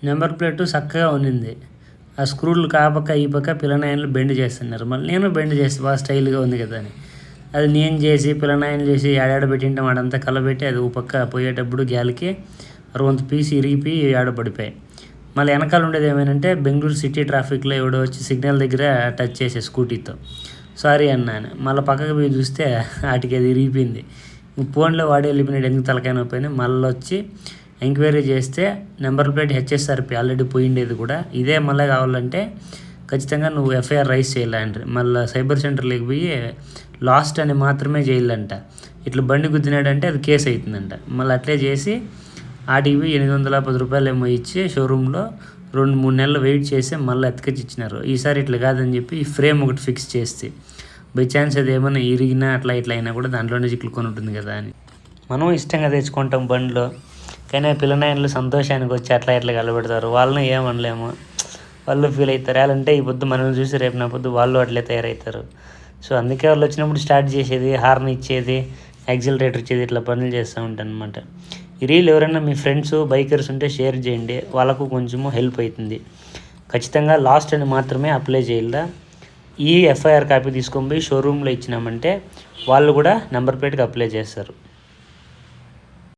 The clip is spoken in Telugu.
నెంబర్ ప్లేటు చక్కగా ఉన్నింది. ఆ స్క్రూలు పక్క ఈ పక్క పిల్లనాయనలు బెండ్ చేస్తున్నారు. మళ్ళీ నేను బెండ్ చేసి బాగా స్టైల్గా ఉంది కదా అని అది నేను చేసి పిల్లనాయనలు చేసి ఏడాడ పెట్టింటాం వాడంతా కలబెట్టి అది ఓ పక్క పోయేటప్పుడు గ్యాల్కి రొంత పీస్ ఇరిగిపోయి ఆడపడిపోయాయి. మళ్ళీ వెనకాల ఉండేది ఏమైనంటే బెంగళూరు సిటీ ట్రాఫిక్లో ఎవడో వచ్చి సిగ్నల్ దగ్గర టచ్ చేసే స్కూటీతో సారీ అన్నాను. మళ్ళీ పక్కకు పోయి చూస్తే వాటికి అది ఇరిగిపోయింది. ఫోన్లో వాడి వెళ్ళిపోయినాడు ఎందుకు తలకాయ నొప్పి. మళ్ళీ వచ్చి ఎంక్వైరీ చేస్తే నెంబర్ ప్లేట్ హెచ్ఎస్ఆర్పి ఆల్రెడీ పోయిండేది కూడా. ఇదే మళ్ళీ కావాలంటే ఖచ్చితంగా నువ్వు ఎఫ్ఐఆర్ రైజ్ చేయాలంటారు. మళ్ళీ సైబర్ సెంటర్లోకి పోయి లాస్ట్ అని మాత్రమే చేయాలంట. ఇట్లా బండి గుద్దినాడంటే అది కేసు అవుతుందంట. మళ్ళీ అట్లే చేసి ఆటికి 810 రూపాయలు ఏమో ఇచ్చి షోరూంలో 2-3 నెలలు వెయిట్ చేసి మళ్ళీ ఎత్తుకొచ్చి ఇచ్చినారు. ఈసారి ఇట్లా కాదని చెప్పి ఈ ఫ్రేమ్ ఒకటి ఫిక్స్ చేస్తే బై ఛాన్స్ అది ఏమైనా ఇరిగినా అట్లా ఇట్లా అయినా కూడా దాంట్లోనే చిక్కుకొని ఉంటుంది కదా అని మనం ఇష్టంగా తెచ్చుకుంటాం బండిలో. కానీ పిల్లనాయనలు సంతోషానికి వచ్చి అట్లా ఇట్లా కలబెడతారు. వాళ్ళని ఏమనలేము, వాళ్ళు ఫీల్ అవుతారు. వాళ్ళంటే ఈ పొద్దు మనల్ని చూసి రేపు నా పొద్దు వాళ్ళు అట్లే తయారవుతారు. సో అందుకే వాళ్ళు వచ్చినప్పుడు స్టార్ట్ చేసేది, హార్న్ ఇచ్చేది, యాక్సిలరేటర్ ఇచ్చేది, ఇట్లా పనులు చేస్తూ ఉంటాను అనమాట. ఈ రీల్ ఎవరైనా మీ ఫ్రెండ్స్ బైకర్స్ ఉంటే షేర్ చేయండి, వాళ్ళకు కొంచెము హెల్ప్ అవుతుంది. ఖచ్చితంగా లాస్ట్ అని మాత్రమే అప్లై చేయాలా. ఈ ఎఫ్ఐఆర్ కాపీ తీసుకొని పోయి షోరూంలో ఇచ్చినామంటే వాళ్ళు కూడా నెంబర్ ప్లేట్కి అప్లై చేస్తారు.